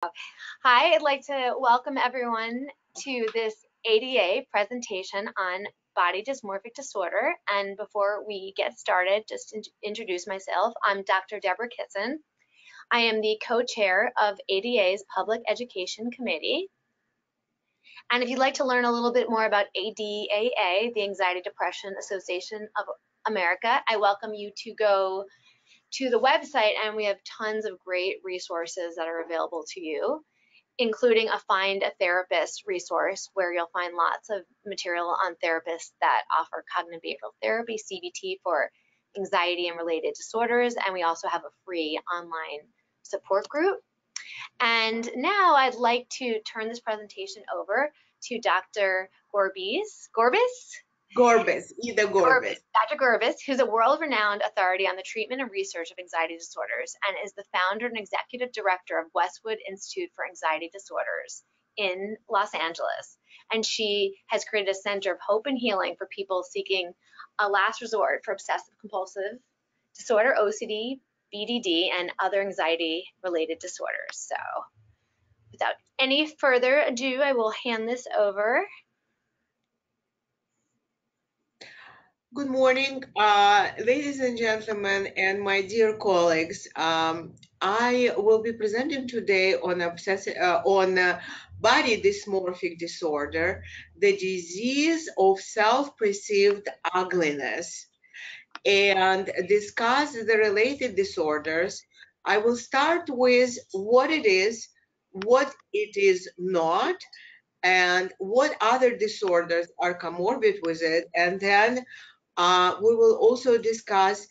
Hi, I'd like to welcome everyone to this ADA presentation on body dysmorphic disorder. And before we get started, just to introduce myself, I'm Dr. Deborah Kitson. I am the co-chair of ADA's Public Education Committee. And if you'd like to learn a little bit more about ADAA, the Anxiety Depression Association of America, I welcome you to go to the website, and we have tons of great resources that are available to you, including a Find a Therapist resource where you'll find lots of material on therapists that offer cognitive behavioral therapy, CBT, for anxiety and related disorders. And we also have a free online support group. And now I'd like to turn this presentation over to Dr. Gorbis, Dr. Gorbis, who's a world-renowned authority on the treatment and research of anxiety disorders and is the founder and executive director of Westwood Institute for Anxiety Disorders in Los Angeles. And she has created a center of hope and healing for people seeking a last resort for obsessive compulsive disorder, OCD, BDD, and other anxiety-related disorders. So without any further ado, I will hand this over. Good morning, ladies and gentlemen, and my dear colleagues. I will be presenting today on body dysmorphic disorder, the disease of self-perceived ugliness, and discuss the related disorders. I will start with what it is, what it is not, and what other disorders are comorbid with it, and then we will also discuss,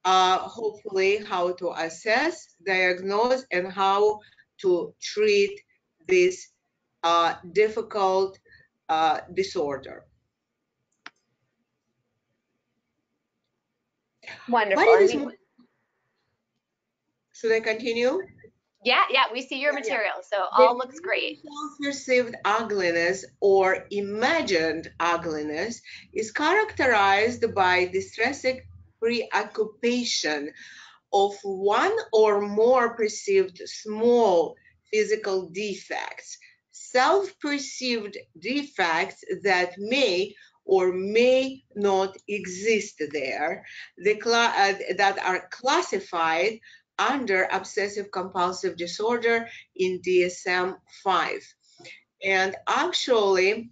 hopefully, how to assess, diagnose, and how to treat this difficult disorder. Wonderful. Should I continue? Yeah, we see your material, so all looks great. Self-perceived ugliness or imagined ugliness is characterized by distressing preoccupation of one or more perceived small physical defects, self-perceived defects that may or may not exist there, that are classified under obsessive compulsive disorder in DSM-5. And actually,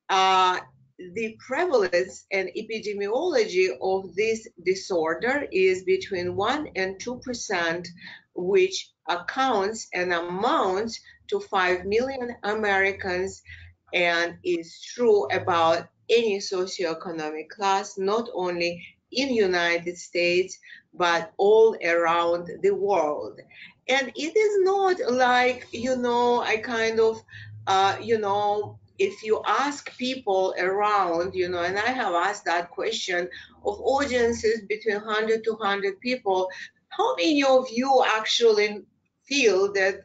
the prevalence and epidemiology of this disorder is between 1 and 2%, which accounts and amounts to 5 million Americans, and is true about any socioeconomic class, not only in United States, but all around the world. And it is not like, I kind of, if you ask people around, and I have asked that question of audiences between 100 to 100 people, how many of you actually feel that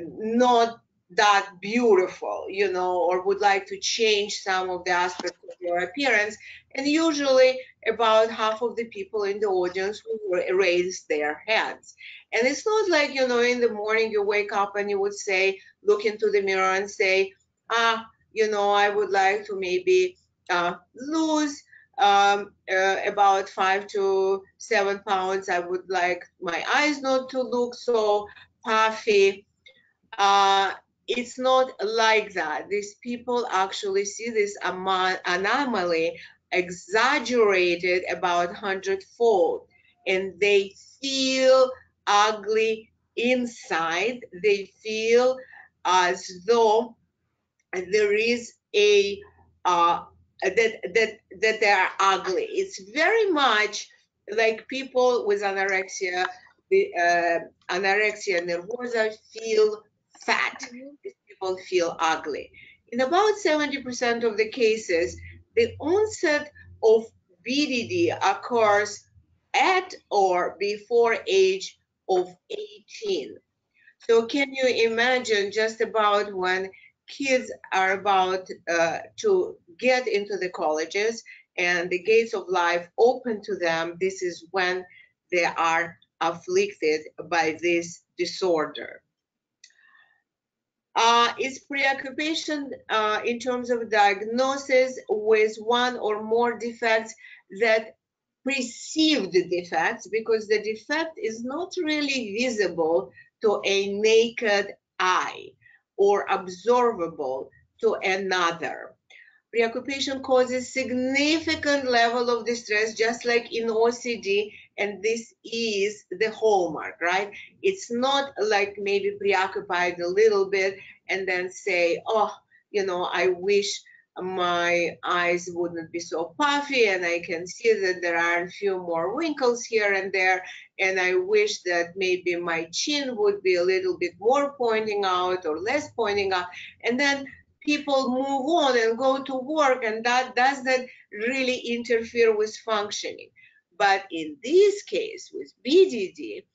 not that beautiful, or would like to change some of the aspects of your appearance? And usually about half of the people in the audience will raise their hands. And it's not like, in the morning you wake up and you would say, look into the mirror and say, I would like to maybe lose about 5 to 7 pounds. I would like my eyes not to look so puffy. It's not like that. These people actually see this anomaly exaggerated about 100-fold, and they feel ugly inside. They feel as though there is a that they are ugly. It's very much like people with anorexia. The anorexia nervosa feel fat. These people feel ugly. In about 70% of the cases, the onset of BDD occurs at or before age of 18. So can you imagine just about when kids are about to get into the colleges and the gates of life open to them, this is when they are afflicted by this disorder. Is preoccupation in terms of diagnosis with one or more defects that perceived defects, because the defect is not really visible to a naked eye or observable to another. Preoccupation causes significant level of distress, just like in OCD, and this is the hallmark, right? It's not like maybe preoccupied a little bit and then say, oh, you know, I wish my eyes wouldn't be so puffy and I can see that there are a few more wrinkles here and there, and I wish that maybe my chin would be a little bit more pointing out or less pointing out, and then people move on and go to work, and that doesn't really interfere with functioning. But in this case with BDD,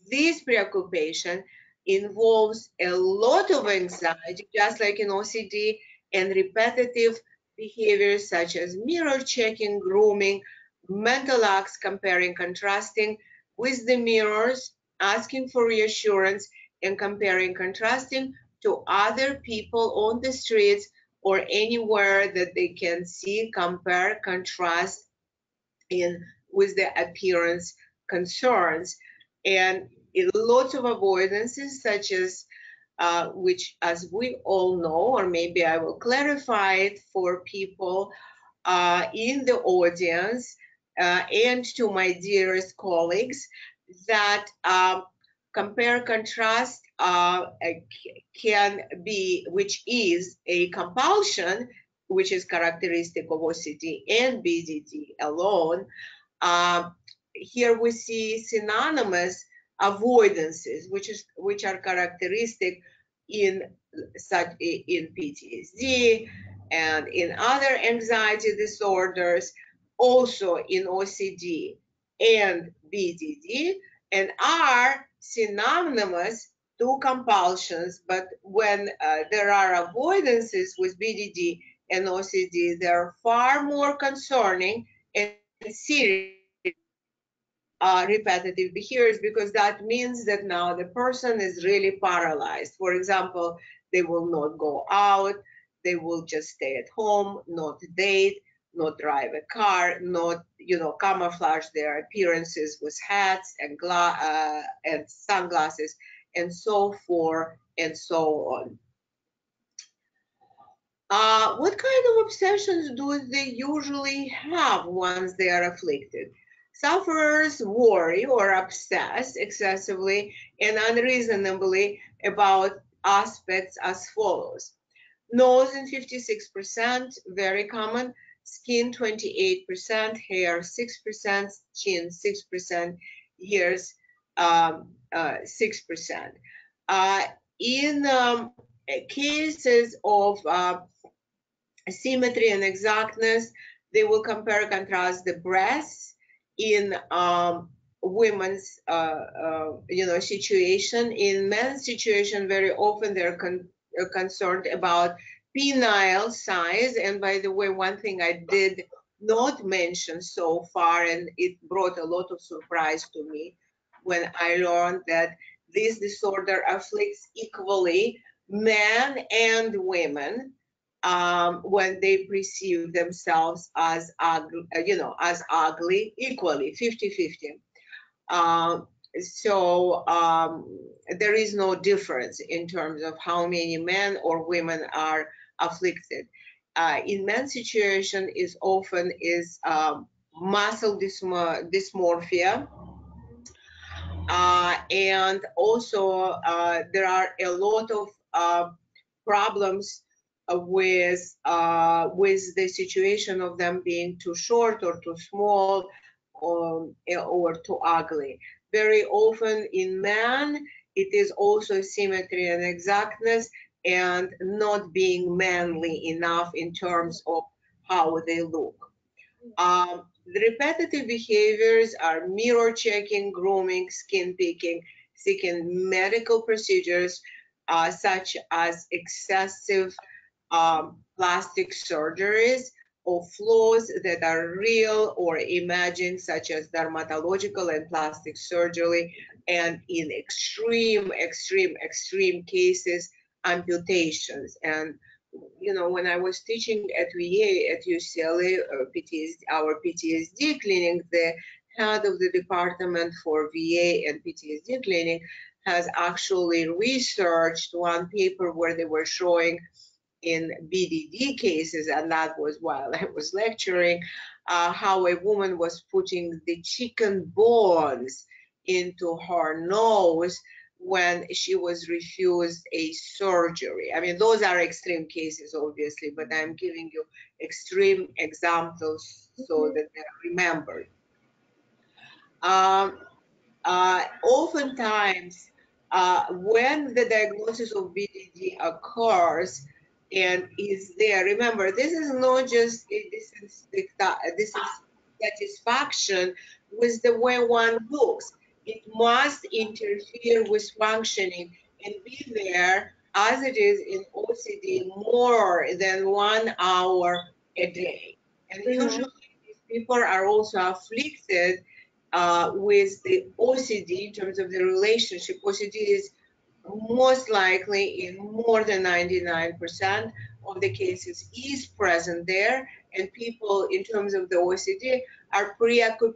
this preoccupation involves a lot of anxiety, just like in OCD, and repetitive behaviors such as mirror checking, grooming, mental acts, comparing, contrasting with the mirrors, asking for reassurance, and comparing, contrasting to other people on the streets or anywhere that they can see, compare, contrast in with the appearance concerns, and lots of avoidances such as which, as we all know, or maybe I will clarify it for people in the audience and to my dearest colleagues, that compare contrast can be, which is a compulsion, which is characteristic of OCD and BDD alone. Here we see synonymous avoidances, which are characteristic in PTSD and in other anxiety disorders, also in OCD and BDD, and are synonymous to compulsions. But when there are avoidances with BDD and OCD, they're far more concerning and serious repetitive behaviors, because that means that now the person is really paralyzed. For example, they will not go out, they will just stay at home, not date, not drive a car, not, you know, camouflage their appearances with hats and sunglasses and so forth and so on. What kind of obsessions do they usually have once they are afflicted? Sufferers worry or obsess excessively and unreasonably about aspects as follows: nose in 56%, very common; skin 28%, hair 6%, chin 6%, ears 6%. In cases of symmetry and exactness, they will compare contrast the breasts in women's situation. In men's situation, very often they're concerned about penile size. And by the way, one thing I did not mention so far, and it brought a lot of surprise to me when I learned that this disorder afflicts equally men and women when they perceive themselves as ugly, as ugly, equally, 50-50. There is no difference in terms of how many men or women are afflicted. In men's situation is often muscle dysmorphia, and also there are a lot of problems with the situation of them being too short or too small or too ugly. Very often in men, it is also symmetry and exactness and not being manly enough in terms of how they look. The repetitive behaviors are mirror checking, grooming, skin picking, seeking medical procedures such as excessive plastic surgeries or flaws that are real or imagined, such as dermatological and plastic surgery, and in extreme cases, amputations. And you know, when I was teaching at VA at UCLA, our PTSD clinic, the head of the department for VA and PTSD clinic has actually researched one paper where they were showing in BDD cases, and that was while I was lecturing, how a woman was putting the chicken bones into her nose when she was refused a surgery. I mean, those are extreme cases, obviously, but I'm giving you extreme examples so that they're remembered. Oftentimes, when the diagnosis of BDD occurs and is there, remember, this is not just a dissatisfaction with the way one looks. It must interfere with functioning and be there as it is in OCD more than 1 hour a day. And usually these people are also afflicted with the OCD in terms of the relationship. OCD is most likely in more than 99% of the cases is present there, and people in terms of the OCD are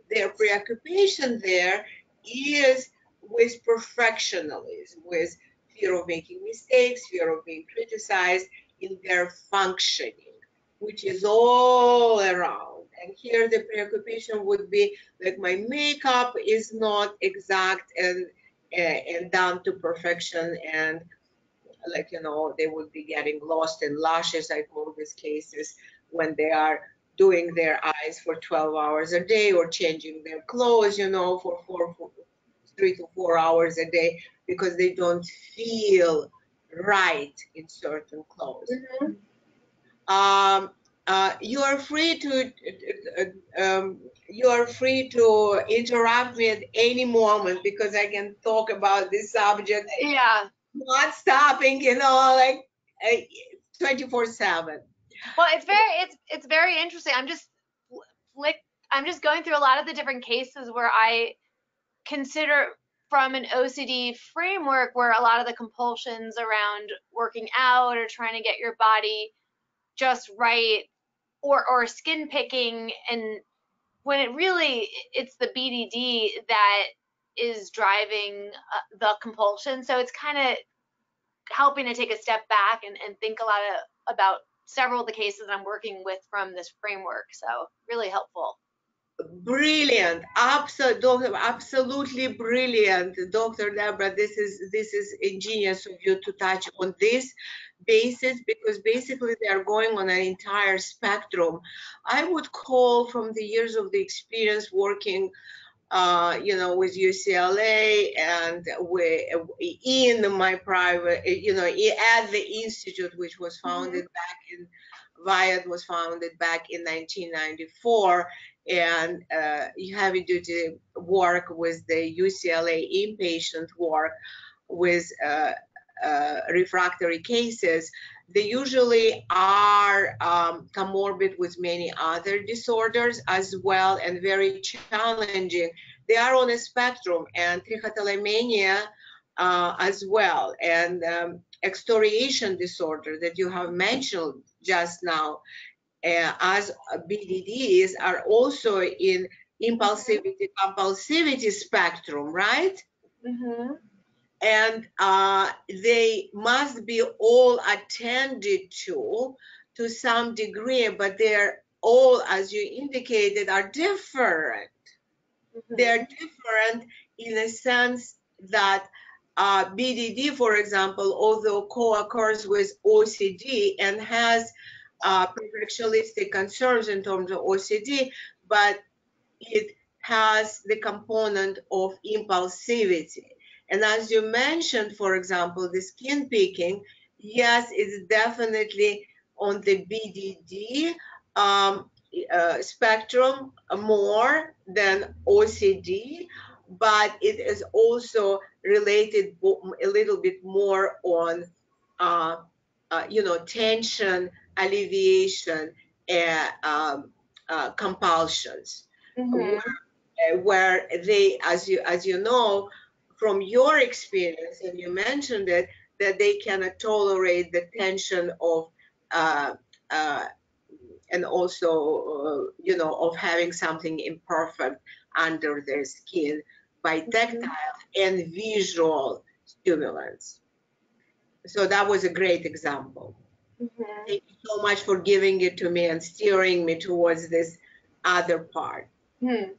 their preoccupation there is with perfectionism, with fear of making mistakes, fear of being criticized in their functioning, which is all around. And here the preoccupation would be like my makeup is not exact and done to perfection, and like, you know, they would be getting lost in lashes. I call these cases when they are doing their eyes for 12 hours a day or changing their clothes, you know, for 3 to 4 hours a day because they don't feel right in certain clothes. You are free to interrupt me at any moment because I can talk about this subject. Yeah. Not stopping, you know, like 24/7. Well, it's very interesting. I'm just going through a lot of the different cases where I consider from an OCD framework where a lot of the compulsions around working out or trying to get your body just right or skin picking, and when it's the BDD that is driving the compulsion. So it's kind of helping to take a step back and think a lot about several of the cases I'm working with from this framework. So really helpful. Brilliant, absolutely brilliant, Dr. Deborah. This is ingenious of you to touch on this basis because basically they are going on an entire spectrum. I would call from the years of the experience working you know, with UCLA and in my private, you know, at the institute, which was founded back in, VIAD was founded back in 1994, and heavy duty work with the UCLA inpatient work with refractory cases. They usually are comorbid with many other disorders as well and very challenging. They are on a spectrum, and trichotillomania as well, and excoriation disorder that you have mentioned just now as BDDs are also in impulsivity, compulsivity spectrum, right? And they must be all attended to some degree, but they're all, as you indicated, are different. They're different in a sense that BDD, for example, although co-occurs with OCD and has perfectionistic concerns in terms of OCD, but it has the component of impulsivity. And as you mentioned, for example, the skin picking, yes, it's definitely on the BDD spectrum more than OCD, but it is also related a little bit more on, you know, tension, alleviation, compulsions. Where they, as you know, from your experience, and you mentioned it, that they cannot tolerate the tension of uh, uh, and also of having something imperfect under their skin by tactile and visual stimulants. So that was a great example. Thank you so much for giving it to me and steering me towards this other part. The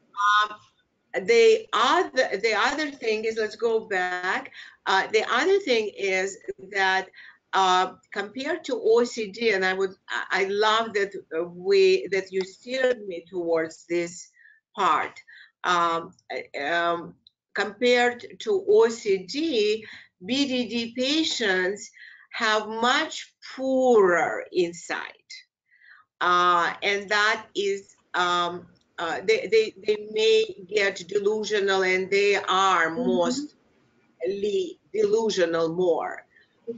other thing is, let's go back. The other thing is that compared to OCD, and I love that that you steered me towards this part. Um, Compared to OCD, BDD patients have much poorer insight, and that is they may get delusional, and they are mostly delusional more.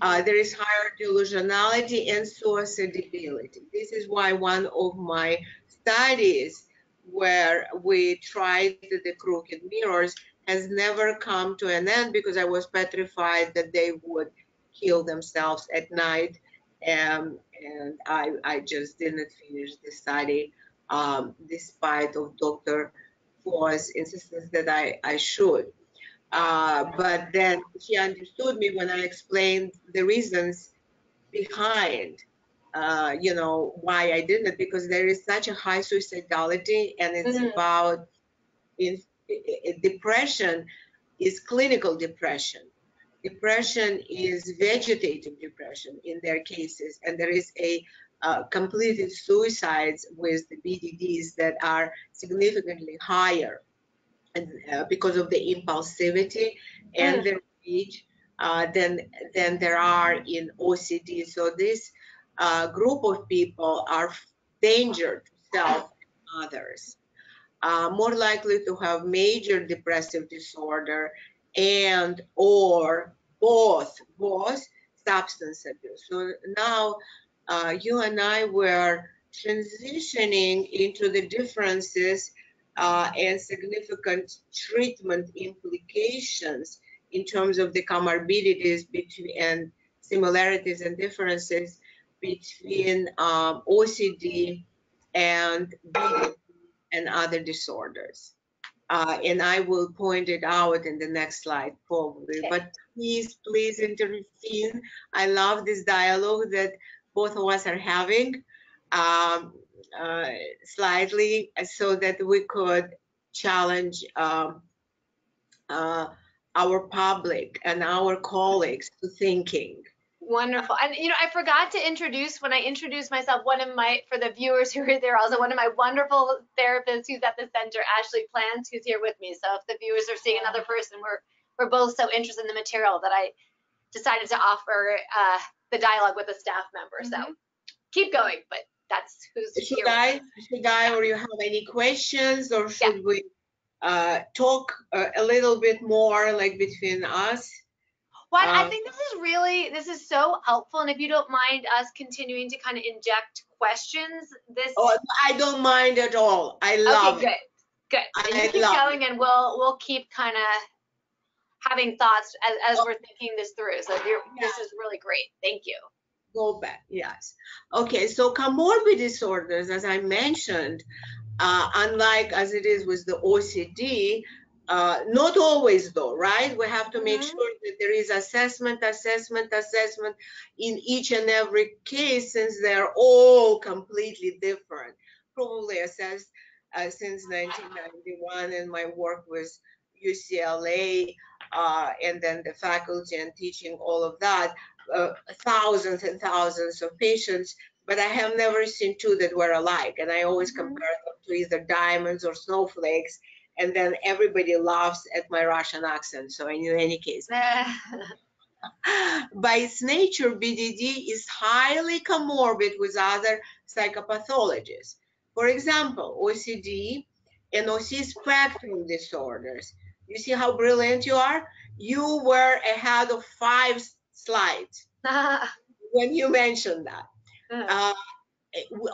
There is higher delusionality and suicidality. This is why one of my studies where we tried the crooked mirrors has never come to an end, because I was petrified that they would kill themselves at night. And I just didn't finish the study, despite of Dr. Fo's insistence that I should. But then she understood me when I explained the reasons behind, why I did it, because there is such a high suicidality, and it's about depression is clinical depression. Depression is vegetative depression in their cases, and there is a completed suicides with the BDDs that are significantly higher, and because of the impulsivity and the rage, than there are in OCD. So this group of people are danger to self and others, more likely to have major depressive disorder and or both substance abuse. So now you and I were transitioning into the differences and significant treatment implications in terms of the comorbidities between and similarities and differences between OCD and BDD and other disorders. And I will point it out in the next slide probably, but please intervene. I love this dialogue that both of us are having, slightly, so that we could challenge our public and our colleagues to thinking. Wonderful. And I forgot to introduce, when I introduced myself, for the viewers who are there, also one of my wonderful therapists who's at the center, Ashley Plants, who's here with me. So if the viewers are seeing another person, we're both so interested in the material that I decided to offer the dialogue with a staff member. So keep going, but that's who's should here. Should I, or you have any questions, or should we talk a little bit more, like between us? Well, I think this is so helpful, and if you don't mind us continuing to kind of inject questions, Oh, I don't mind at all. I love it. Good. And you keep going, and we'll keep kind of having thoughts as we're thinking this through. So this is really great. Thank you. Go back. Yes. Okay. So comorbid disorders, as I mentioned, unlike as it is with the OCD, not always though, right? We have to make sure that there is assessment in each and every case, since they're all completely different. Probably assessed since 1991, and my work with UCLA, and then the faculty and teaching all of that, thousands and thousands of patients, but I have never seen two that were alike. And I always compare them to either diamonds or snowflakes. And then everybody laughs at my Russian accent. So in any case, by its nature, BDD is highly comorbid with other psychopathologies. For example, OCD and OC spectrum disorders. You see how brilliant you are? You were ahead of 5 slides when you mentioned that.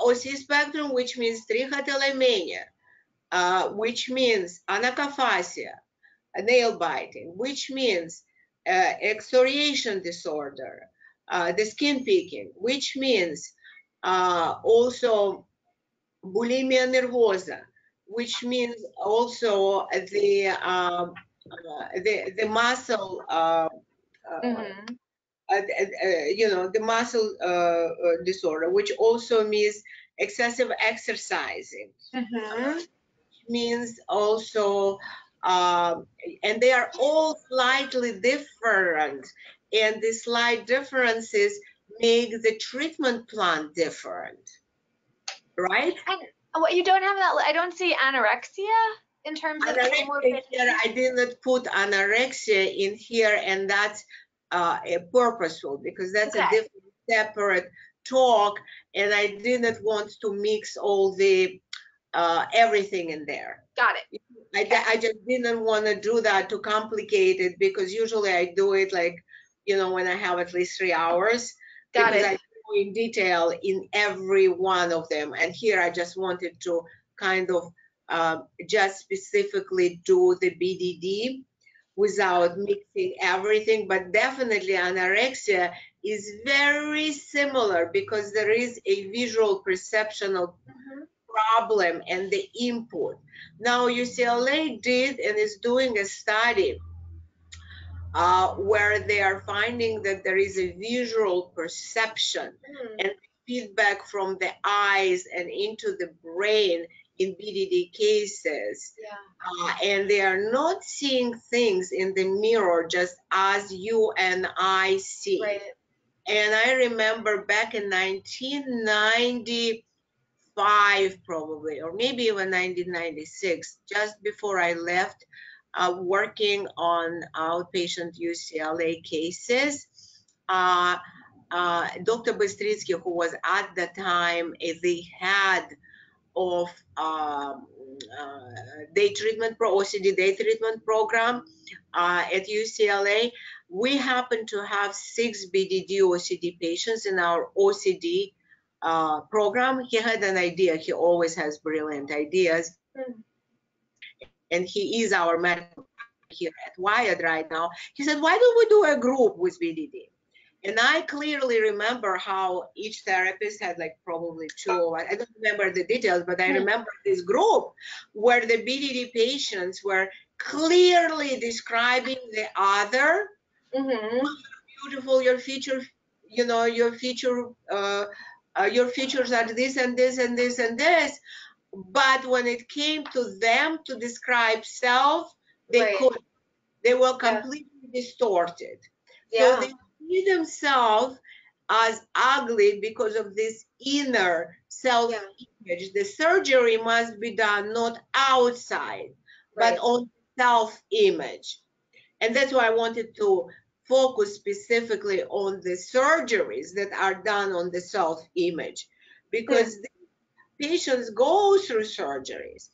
OC spectrum, which means trichotillomania, which means anacaphasia, nail biting, which means excoriation disorder, the skin picking, which means also bulimia nervosa, which means also the muscle Mm-hmm. the muscle disorder, which also means excessive exercising, Mm-hmm. means also, and they are all slightly different, and the slight differences make the treatment plan different, right? And what you don't have that, I don't see anorexia in terms of Anorexia here, comorbidity. I did not put anorexia in here, and that's purposeful because that's a Okay, different, separate talk, and I didn't want to mix all the everything in there. got it. Okay. I just didn't want to do that to complicate it because usually I do it like, when I have at least 3 hours Got because it. I go in detail in every one of them. And here I just wanted to kind of just specifically do the BDD without mixing everything. But definitely anorexia is very similar because there is a visual perceptual Mm-hmm. problem and the input. Now UCLA did and is doing a study where they are finding that there is a visual perception Mm. and feedback from the eyes and into the brain in BDD cases. Yeah. And they are not seeing things in the mirror just as you and I see. Right. And I remember back in 1995 probably, or maybe even 1996, just before I left, working on outpatient UCLA cases. Dr. Bystritsky, who was at the time the head of day treatment OCD day treatment program at UCLA, we happen to have 6 BDD OCD patients in our OCD program. He had an idea. He always has brilliant ideas. Mm. And he is our medical here at Wired right now. He said, why don't we do a group with BDD? And I clearly remember how each therapist had like probably 2, I don't remember the details, but I remember this group where the BDD patients were clearly describing the other. Mm-hmm. Beautiful, your feature, your features are this and this and this and this. But when it came to them to describe self, they Right. couldn't. They were Yeah. completely distorted. So Yeah. they see themselves as ugly because of this inner self-image. The surgery must be done not outside, but Right. on self-image. And that's why I wanted to focus specifically on the surgeries that are done on the self-image, because patients go through surgeries,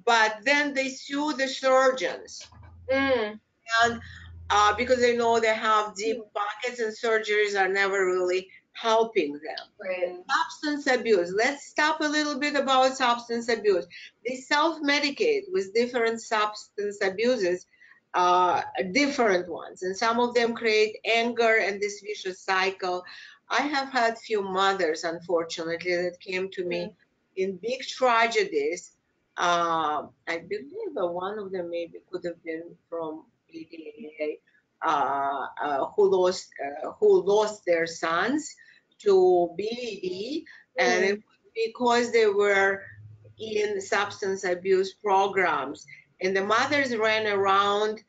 but then they sue the surgeons. Mm. And because they know they have deep pockets and surgeries are never really helping them. Right. Substance abuse. Let's stop a little bit about substance abuse. They self-medicate with different substance abuses, different ones, and some of them create anger and this vicious cycle. I have had few mothers, unfortunately, that came to me in big tragedies. I believe one of them maybe could have been from ADAA, who lost their sons to BDD, and it was because they were in substance abuse programs. And the mothers ran around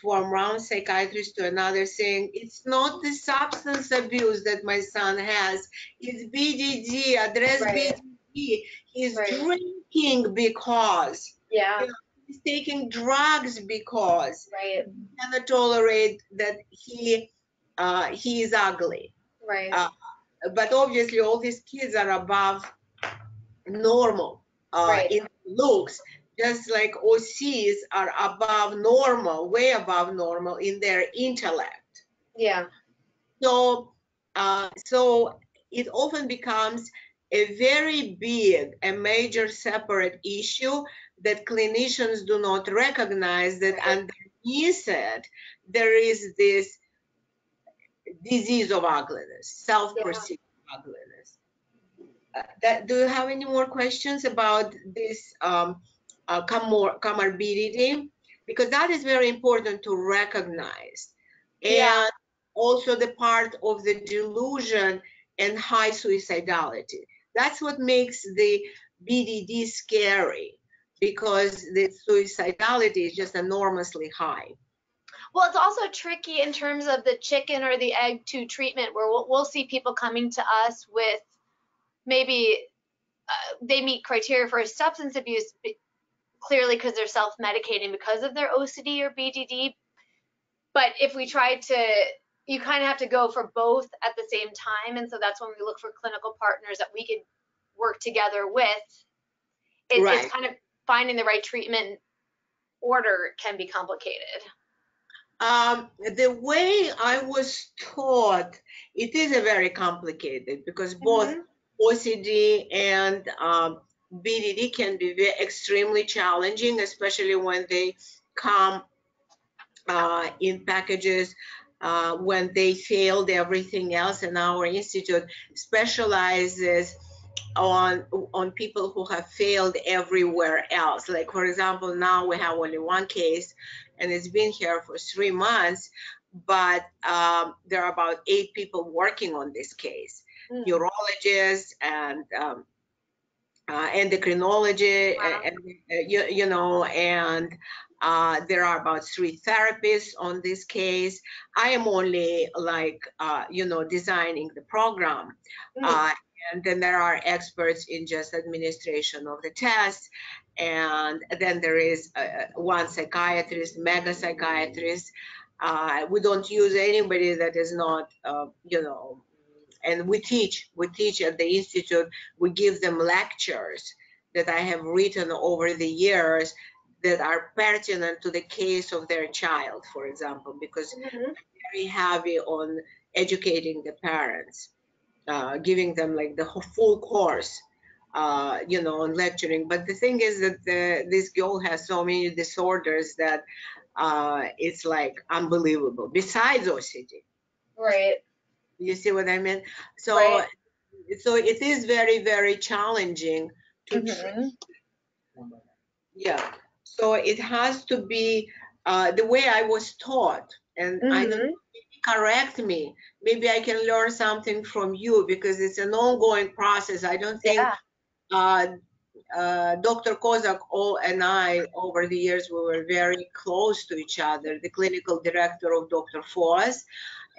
from one psychiatrist to another saying, it's not the substance abuse that my son has, it's BDD, address BDD. He's drinking because. Yeah. He's taking drugs because. Right. He cannot tolerate that he is ugly. Right. But obviously all these kids are above normal in looks, just like OCs are above normal, way above normal in their intellect. Yeah. So, so it often becomes a very big, a major separate issue that clinicians do not recognize that under miss it, there is this disease of ugliness, Yeah. self-perceived ugliness. Do you have any more questions about this comorbidity? Because that is very important to recognize. Yeah. And also the part of the delusion and high suicidality. That's what makes the BDD scary, because the suicidality is just enormously high. Well, it's also tricky in terms of the chicken or the egg to treatment, where we'll see people coming to us with maybe they meet criteria for substance abuse clearly because they're self-medicating because of their OCD or BDD. But if we try to, you kind of have to go for both at the same time. And so that's when we look for clinical partners that we could work together with. It's Right. kind of finding the right treatment order can be complicated. The way I was taught, it is a very complicated, because both OCD and BDD can be extremely challenging, especially when they come in packages when they failed everything else. And our institute specializes on people who have failed everywhere else. Like, for example, now we have only one case, and it's been here for 3 months, but there are about 8 people working on this case, neurologists and endocrinology, Wow. and you know, and there are about 3 therapists on this case. I am only like you know, designing the program, and then there are experts in just administration of the test, and then there is one psychiatrist, mega psychiatrist. We don't use anybody that is not you know. And we teach at the institute. We give them lectures that I have written over the years that are pertinent to the case of their child, for example, because I'm very heavy on educating the parents, giving them like the full course, you know, on lecturing. But the thing is that this girl has so many disorders that it's like unbelievable, besides OCD. Right. You see what I mean? So, Right. so it is very, very challenging to treat. Yeah. So it has to be the way I was taught, and I don't know, maybe correct me. Maybe I can learn something from you, because it's an ongoing process. I don't think Yeah. Dr. Kozak and I, over the years, we were very close to each other. The clinical director of Dr. Foss,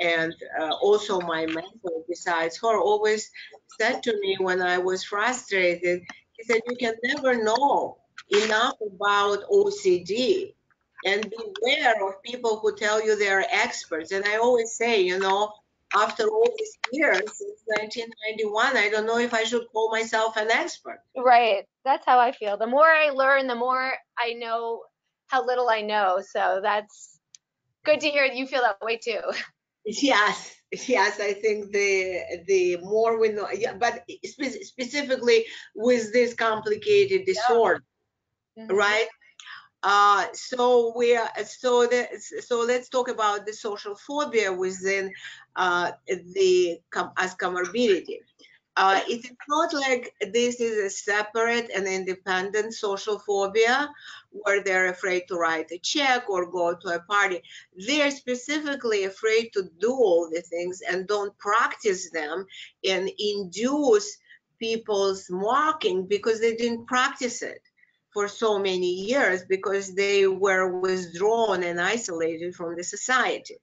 and also my mentor, besides her, always said to me when I was frustrated, he said, you can never know enough about OCD, and beware of people who tell you they're experts. And I always say, you know, after all these years, since 1991, I don't know if I should call myself an expert. Right. That's how I feel. The more I learn, the more I know how little I know. So that's good to hear you feel that way too. Yes, yes, I think the more we know, yeah, but specifically with this complicated disorder, right? So let's talk about the social phobia within as comorbidity. It is not like this is a separate and independent social phobia where they're afraid to write a check or go to a party. They're specifically afraid to do all the things and don't practice them, and induce people's mocking because they didn't practice it for so many years, because they were withdrawn and isolated from the society.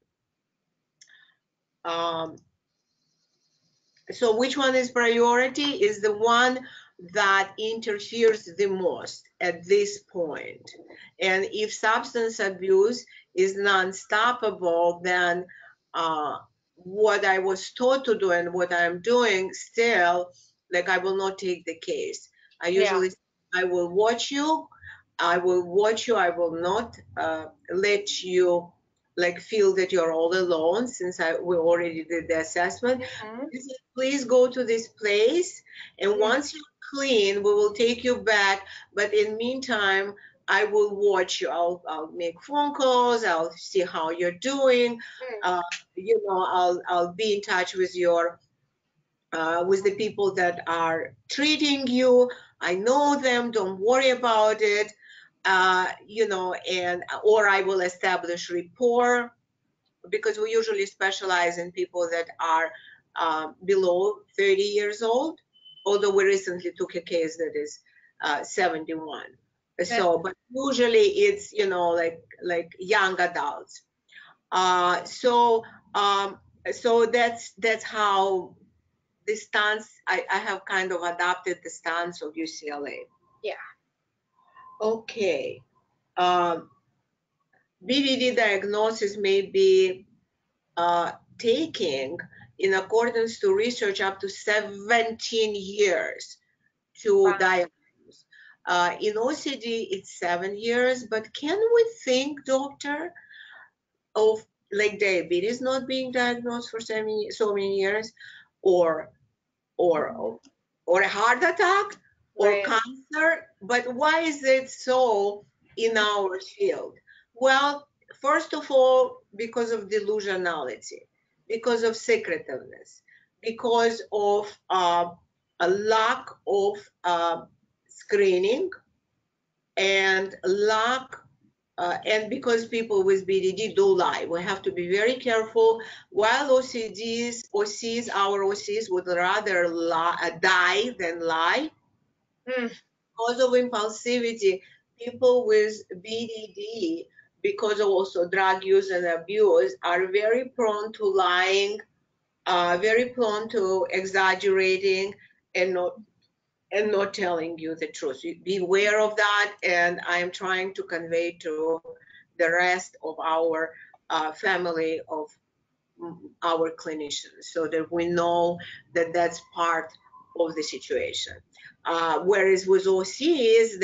So which one is priority? Is the one that interferes the most at this point. And if substance abuse is non-stoppable, then what I was taught to do and what I'm doing still, like, I will not take the case. I usually, I will watch you, I will not let you like feel that you're all alone, since we already did the assessment. Please go to this place, and once you're clean, we will take you back. But in meantime, I will watch you. I'll make phone calls. I'll see how you're doing. Uh, I'll be in touch with with the people that are treating you. I know them. Don't worry about it. Or I will establish rapport, because we usually specialize in people that are below 30 years old, although we recently took a case that is 71. So, but usually it's, like young adults. So, so that's how the stance, I have kind of adopted the stance of UCLA. Yeah. Okay. BDD diagnosis may be taking, in accordance to research, up to 17 years to diagnose. In OCD, it's 7 years, but can we think, doctor, of like diabetes not being diagnosed for so many years, or a heart attack, or cancer? But why is it so in our field? Well, first of all, because of delusionality, because of secretiveness, because of a lack of screening, and because people with BDD do lie. We have to be very careful. While our OCs would rather die than lie. Because of impulsivity, people with BDD, because of also drug use and abuse, are very prone to lying, very prone to exaggerating, and not telling you the truth. Beware of that, and I am trying to convey to the rest of our family of our clinicians, so that we know that that's part of the situation. Whereas with OCs,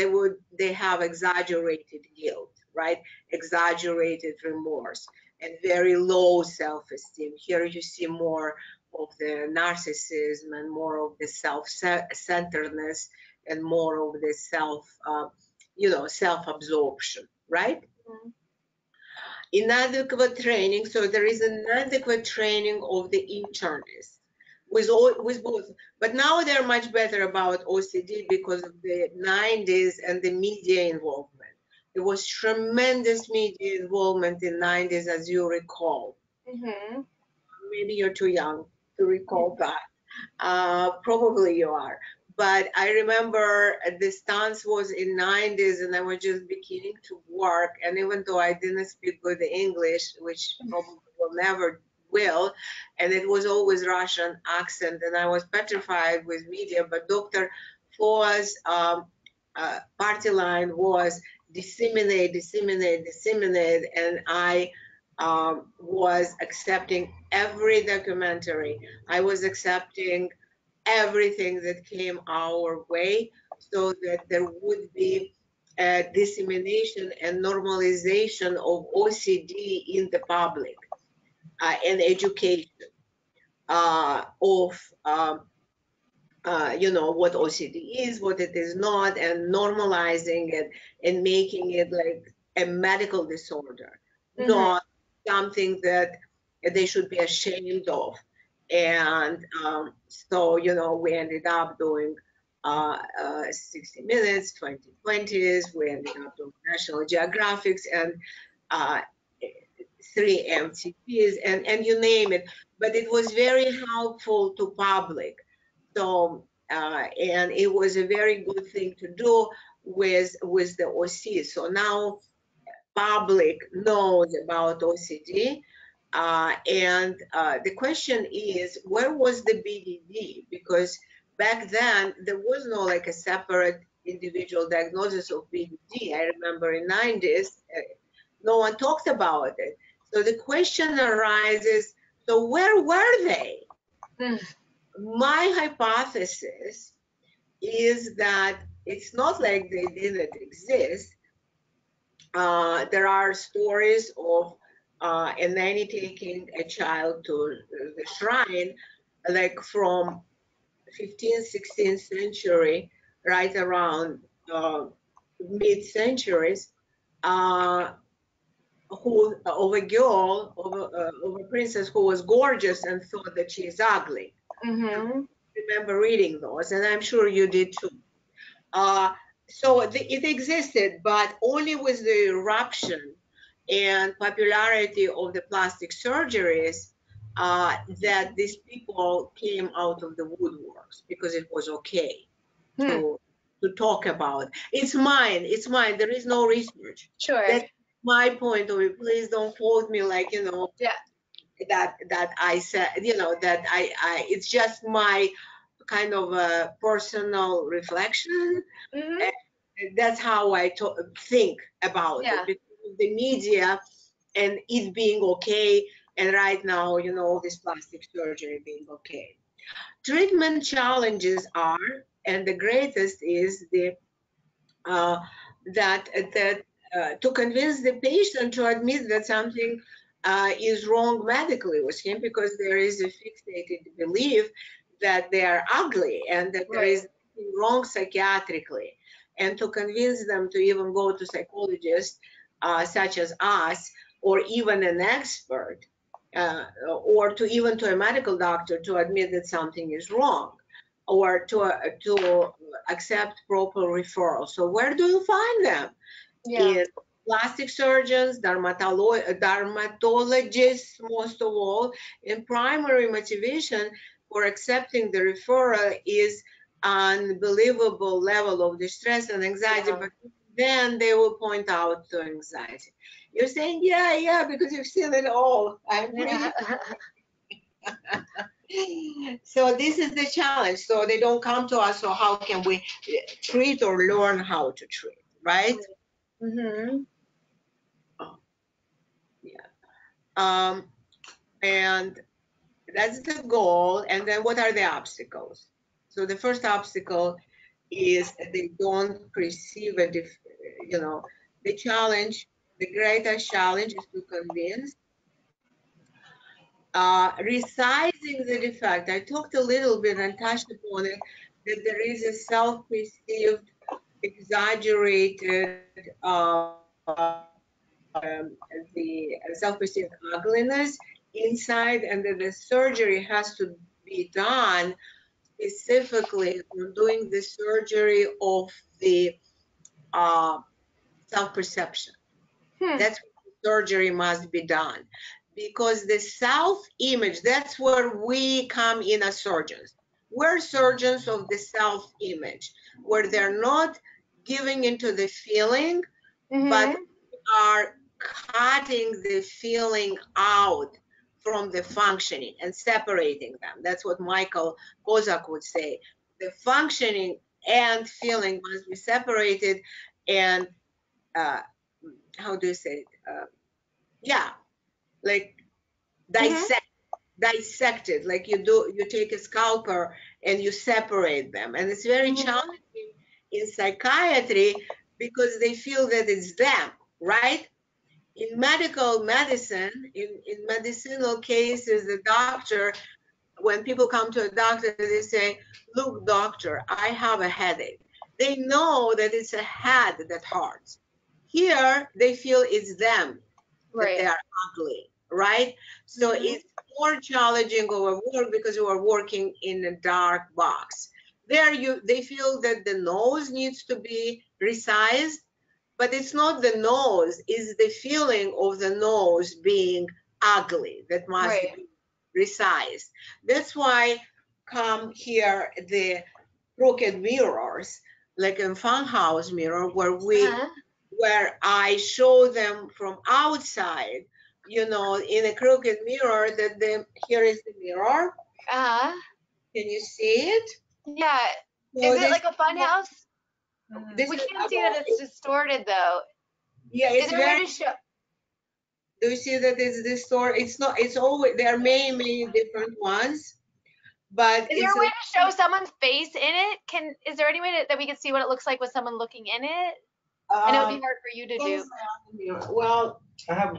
they have exaggerated guilt, right? Exaggerated remorse and very low self-esteem. Here you see more of the narcissism and more of the self-centeredness and more of the self-absorption, right? Mm-hmm. Inadequate training. So there is inadequate training of the internists with both. But now they're much better about OCD because of the 90s and the media involvement. There was tremendous media involvement in 90s, as you recall. Mm-hmm. Maybe you're too young to recall that. Probably you are. But I remember the stance was in 90s, and I was just beginning to work. And even though I didn't speak good English, which probably will never will, and it was always Russian accent, and I was petrified with media. But Dr. Foa's party line was disseminate, and I was accepting every documentary. I was accepting everything that came our way, so that there would be a dissemination and normalization of OCD in the public, and education of what OCD is, what it is not, and normalizing it and making it like a medical disorder, not something that they should be ashamed of. And so, we ended up doing 60 Minutes, 2020s, we ended up doing National Geographics, and 3 MTVs, and you name it. But it was very helpful to public. So, and it was a very good thing to do with the OC. So now public knows about OCD. And the question is, where was the BDD? Because back then there was no like a separate individual diagnosis of BDD. I remember in 90s, no one talked about it. So the question arises, so where were they? My hypothesis is that it's not like they didn't exist. There are stories of a nanny taking a child to the shrine, like from 15th, 16th century, right around mid-centuries, of a girl, of a princess who was gorgeous and thought that she is ugly. Mm-hmm. I remember reading those, and I'm sure you did too. So it existed, but only with the eruption and popularity of the plastic surgeries that these people came out of the woodworks, because it was okay Hmm. to talk about. It's mine. It's mine. There is no research. Sure. That's my point of view. Please don't quote me like, Yeah. that I said, that I it's just my kind of a personal reflection. Mm-hmm. And that's how I think about Yeah. it, because of the media and it being okay, and right now, all this plastic surgery being okay. Treatment challenges are, and the greatest is the uh, that to convince the patient to admit that something is wrong medically with him, because there is a fixated belief that they are ugly and that there Right. is something wrong psychiatrically, and to convince them to even go to psychologists such as us, or even an expert, or to even to a medical doctor, to admit that something is wrong, or to accept proper referral. So where do you find them? Yeah. In plastic surgeons, dermatologists, most of all. In primary motivation for accepting the referral is unbelievable level of distress and anxiety, Yeah. but then they will point out to anxiety. You're saying, yeah, because you've seen it all. I agree. So this is the challenge. So they don't come to us. So how can we treat or learn how to treat, right? Mm-hmm. Oh, yeah. And that's the goal. And then what are the obstacles? So the first obstacle is they don't perceive the challenge. The greatest challenge is to convince. Resizing the defect. I talked a little bit and touched upon it, that there is a self-perceived, exaggerated, the self-perceived ugliness inside, and that the surgery has to be done specifically on doing the surgery of the uh, self-perception. Hmm. That's where the surgery must be done, because the self-image, that's where we come in as surgeons. We're surgeons of the self-image, where they're not giving into the feeling, but Mm-hmm. are cutting the feeling out from the functioning and separating them. That's what Michael Kozak would say. The functioning and feeling must be separated, and uh, how do you say it? Yeah, like Mm-hmm. dissected, like you take a scalpel and you separate them, and it's very Mm-hmm. challenging in psychiatry, because they feel that it's them, right? In medical medicine, in medicinal cases, the doctor, when people come to a doctor, they say, look, doctor, I have a headache. They know that it's a head that hurts. Here they feel it's them, that they Right. are ugly, right? So Mm-hmm. it's more challenging over work, because you are working in a dark box. There they feel that the nose needs to be resized, but it's not the nose, it's the feeling of the nose being ugly that must Right. be resized. That's why come here the crooked mirrors, like in funhouse mirror, Uh-huh. where I show them from outside, in a crooked mirror, that here is the mirror. Uh-huh. Can you see it? Yeah. Is So it like a fun house? this We is can't see that about, it's distorted though. yeah, Is it's there a way very, to show? do you see that it's this story? It's not, it's always, there are many different ones, but Is there it's a way to show someone's face in it? Is there any way that we can see what it looks like with someone looking in it? I know it'd be um, hard for you to do. well, I have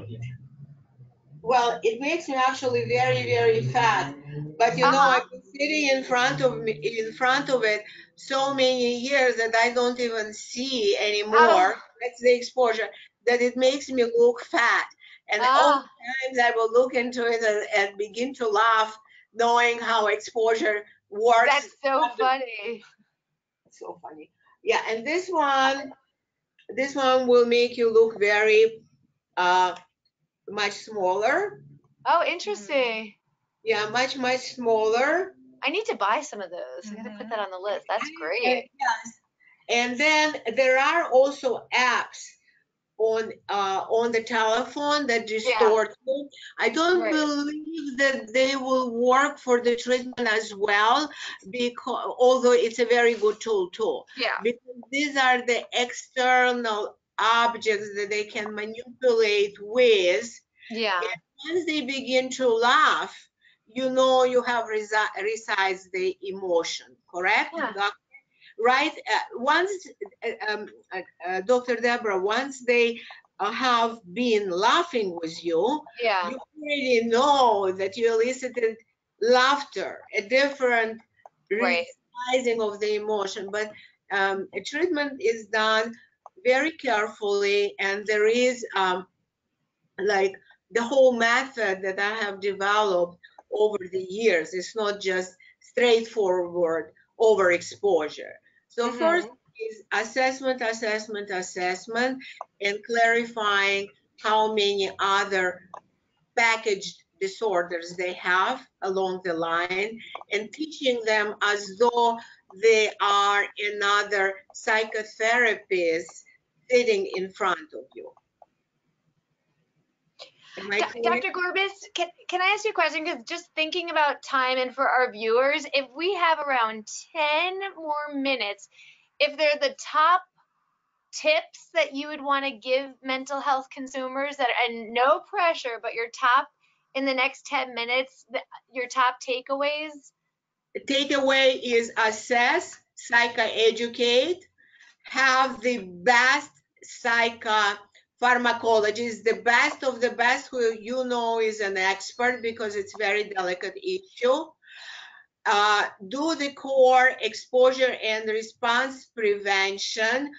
it makes me actually very, very fat, but I Uh-huh. can sitting in front of me, in front of it, so many years that I don't even see Oh, anymore. That's the exposure, that it makes me look fat. And all ah, the times I will look into it and begin to laugh, knowing how exposure works. that's so funny. So funny. Yeah, and this one will make you look very uh, much smaller. Oh, interesting. Yeah, much smaller. I need to buy some of those. I gotta put that on the list. That's And, great. yes, and then there are also apps on the telephone that Yeah, distort you. I don't right. believe that they will work for the treatment as well, because although it's a very good tool too, Yeah, because these are the external objects that they can manipulate with. yeah, And once they begin to laugh, you know you have resized the emotion, correct? yeah, Right? Once, Dr. Deborah, once they have been laughing with you, yeah. you already know that you elicited laughter, a different Right. resizing of the emotion. But a treatment is done very carefully, and there is like the whole method that I have developed over the years. It's not just straightforward overexposure. So first Mhm. is assessment, and clarifying how many other packaged disorders they have along the line, and teaching them as though they are another psychotherapist sitting in front of you. Am I correct? Dr. Gorbis, can I ask you a question? Because just thinking about time and for our viewers, if we have around 10 more minutes, if they're the top tips that you would want to give mental health consumers that, and no pressure, but your top in the next 10 minutes, your top takeaways? Takeaway is assess, psychoeducate, have the best psychopharmacologist, the best of the best, who you know is an expert, because it's very delicate issue. Do the core exposure and response prevention,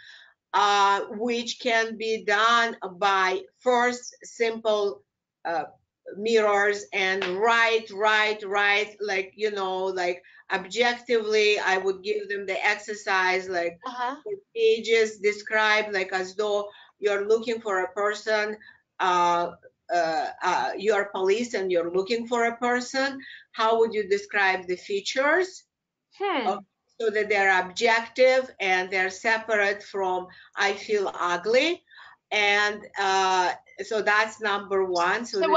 which can be done by first simple uh, mirrors and write, like, like objectively. I would give them the exercise, like Uh-huh. pages, describe like as though you're looking for a person. uh, you're police and you're looking for a person. How would you describe the features? Hmm. So that they're objective and they're separate from I feel ugly. And so that's number one. So So that you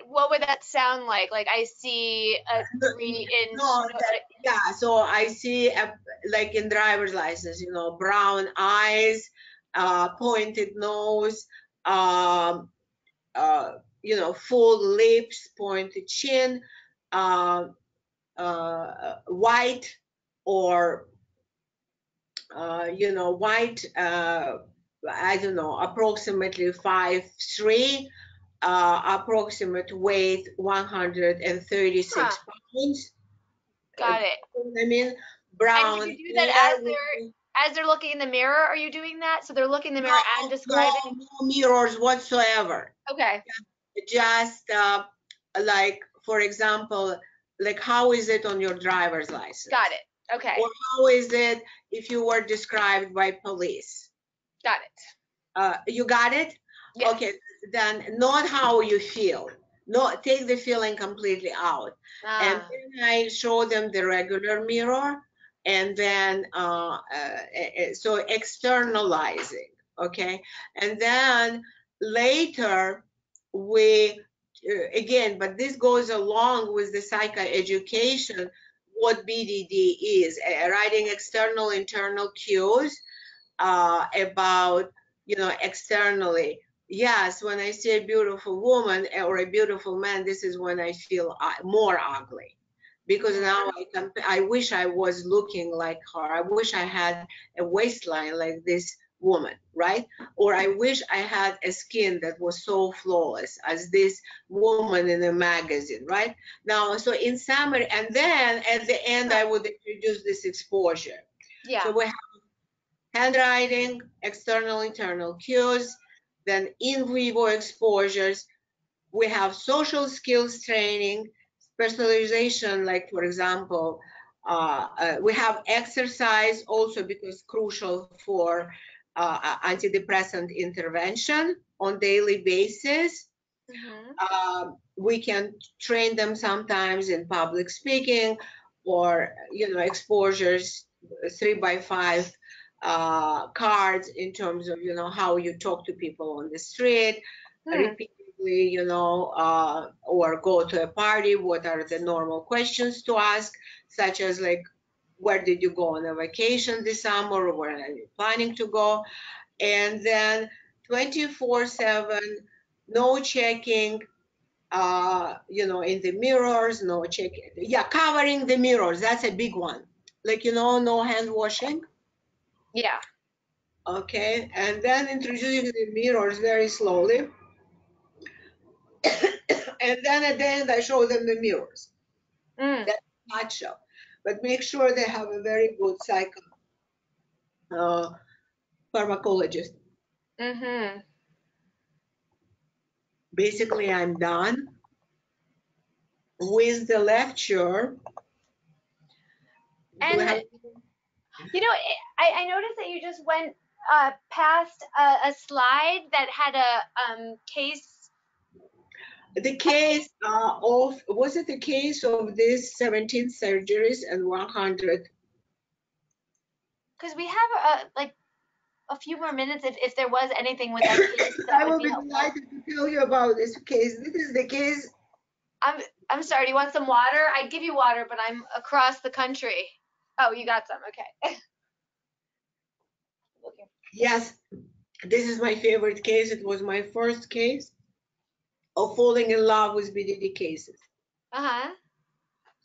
what would that sound like? Like I see a no, 3 inch. no, that, yeah, so I see like in driver's license, brown eyes, pointed nose, um, full lips, pointed chin, uh, white, or white, I don't know, approximately 5'3", approximate weight 136 Huh. pounds. Got it. I mean, And would brown you do that hair. as they're looking in the mirror? Are you doing that? So they're looking in the No, mirror and describing? no mirrors whatsoever. Okay. Just like, for example, like how is it on your driver's Got license? it. Okay. Or how is it if you were described by police? Got it. You got it? Yes. Okay, then not how you feel. No, take the feeling completely out. And Ah. then I show them the regular mirror, and then so externalizing, okay? And then later we again, but this goes along with the psychoeducation, what BDD is, writing external internal cues about, externally. Yes, when I see a beautiful woman or a beautiful man, this is when I feel more ugly, because now I wish I was looking like her. I wish I had a waistline like this woman, right? Or I wish I had a skin that was so flawless as this woman in a magazine, right? Now, so in summary, and then at the end, I would introduce this exposure. Yeah. So we have handwriting, external, internal cues, then in vivo exposures. We have social skills training, specialization, like for example, we have exercise also because crucial for antidepressant intervention on daily basis. We can train them sometimes in public speaking or, exposures 3x5 cards in terms of, how you talk to people on the street, repeatedly, or go to a party, what are the normal questions to ask, such as like, where did you go on a vacation this summer, or where are you planning to go? And then 24/7, no checking, in the mirrors, no checking. Yeah, covering the mirrors, that's a big one. Like, no hand washing. Yeah. Okay, and then introducing the mirrors very slowly. And then at the end, I show them the mirrors. That's a nutshell. But make sure they have a very good pharmacologist. Basically, I'm done with the lecture. And I noticed that you just went past a slide that had a case. The case was it the case of these 17 surgeries and 100? Because we have like a few more minutes if there was anything with that case that I would will be be helpful. delighted to tell you about this case. This is the case. I'm sorry, do you want some water? I'd give you water, but I'm across the country. Oh, you got some, okay. Yes, this is my favorite case. It was my first case of falling in love with BDD cases.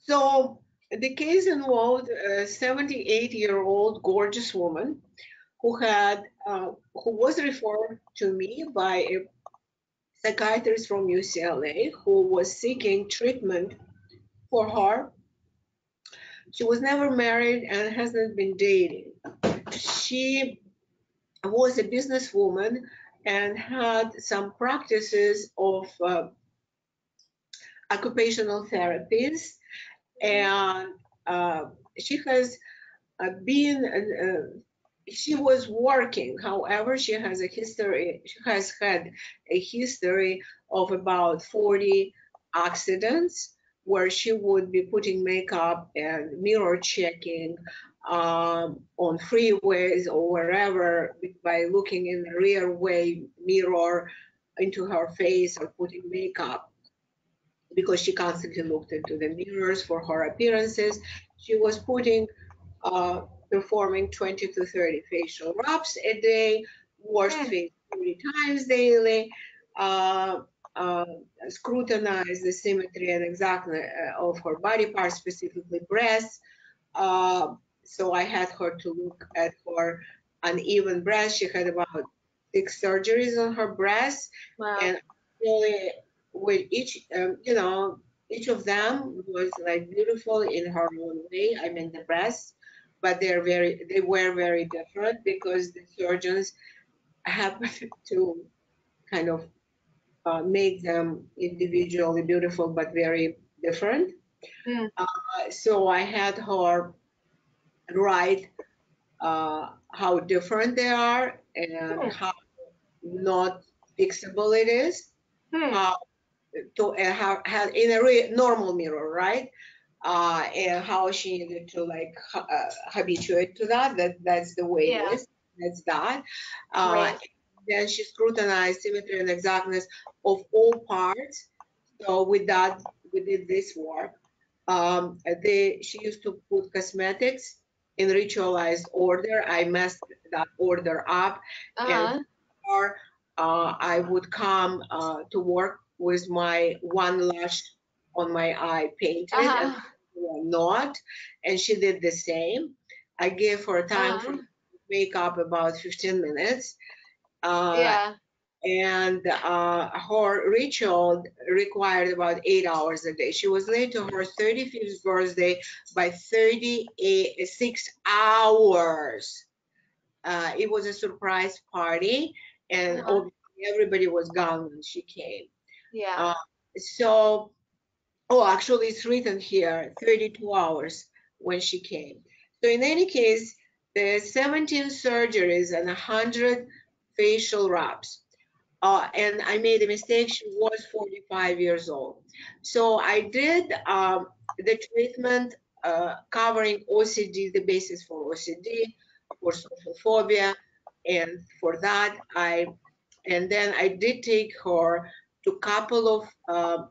So the case involved a 78-year-old gorgeous woman who was referred to me by a psychiatrist from UCLA who was seeking treatment for her. She was never married and hasn't been dating. She was a businesswoman and had some practices of occupational therapies, and she has she was working. However, she has had a history of about 40 accidents where she would be putting makeup and mirror checking on freeways or wherever by looking in the rear way mirror into her face or putting makeup because she constantly looked into the mirrors for her appearances. She was performing 20 to 30 facial rubs a day, washed face 30 times daily, scrutinized the symmetry and exactness of her body parts, specifically breasts. So I had her to look at her uneven breasts. She had about 6 surgeries on her breasts. Wow. And really with each of them was like beautiful in her own way. I mean the breasts, but they were very different because the surgeons happened to kind of make them individually beautiful but very different. So I had her write how different they are and how not fixable it is. How to have in a normal mirror, right? And how she needed to like habituate to that's the way it is. That's that. Then she scrutinized symmetry and exactness of all parts. So with that, we did this work. She used to put cosmetics in ritualized order. I messed that order up, and I would come to work with my one lash on my eye painted and not, and she did the same. I gave her time for makeup about 15 minutes. Yeah. And her ritual required about 8 hours a day. She was late to her 35th birthday by 36 hours. It was a surprise party, and obviously everybody was gone when she came. Yeah. So, oh, actually, it's written here 32 hours when she came. So, in any case, the 17 surgeries and 100 facial wraps. And I made a mistake. She was 45 years old. So I did the treatment covering OCD, the basis for OCD, for social phobia, and for that and then I did take her to a couple of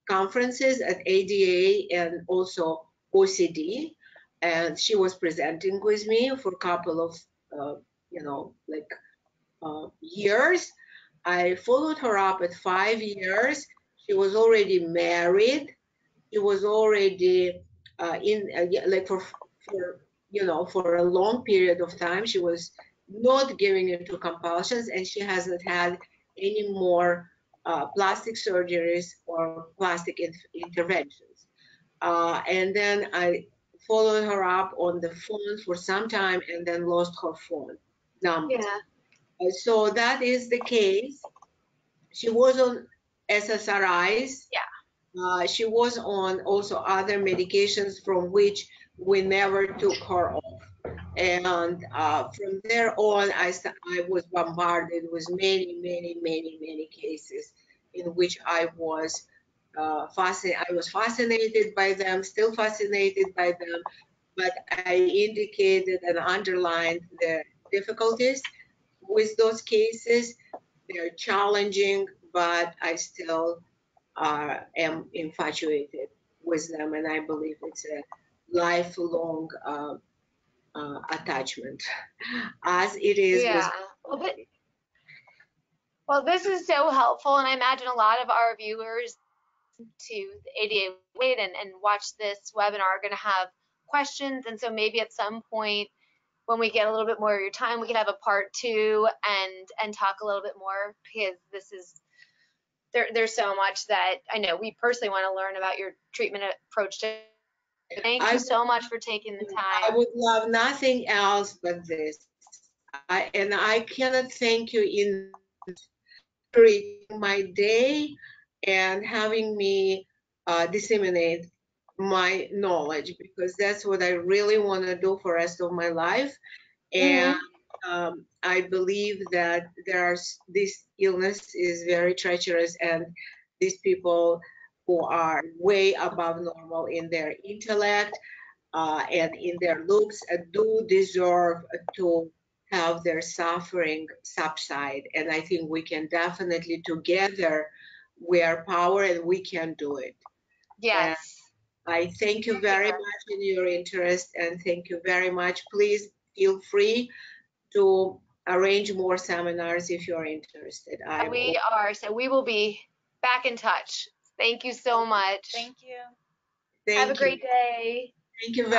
conferences at ADAA and also OCD, and she was presenting with me for a couple of like years. I followed her up at 5 years. She was already married. She was already like for a long period of time. She was not giving into compulsions, and she hasn't had any more plastic surgeries or plastic interventions. And then I followed her up on the phone for some time, and then lost her phone number. Yeah. So that is the case. She was on SSRIs. Yeah. She was on also other medications from which we never took her off. And from there on, I was bombarded with many, many, many, many cases in which I was fascinated by them, still fascinated by them, but I indicated and underlined the difficulties with those cases. They're challenging, but I still am infatuated with them, and I believe it's a lifelong attachment, as it is with. Yeah. Well, this is so helpful, and I imagine a lot of our viewers to the ADA Wait and watch this webinar are going to have questions, and so maybe at some point when we get a little bit more of your time, we can have a part 2 and talk a little bit more, because this is there's so much that I know we personally want to learn about your treatment approach to. Thank you so much for taking the time. I would love nothing else but this. And I cannot thank you enough for creating my day and having me disseminate my knowledge, because that's what I really want to do for the rest of my life. And I believe that this illness is very treacherous, and these people who are way above normal in their intellect and in their looks do deserve to have their suffering subside. And I think we can definitely together, we are power and we can do it. Yes. And I thank you very much in your interest, and thank you very much. Please feel free to arrange more seminars if you're interested. We are, so we will be back in touch. Thank you so much. Thank you. Have a great day. Thank you very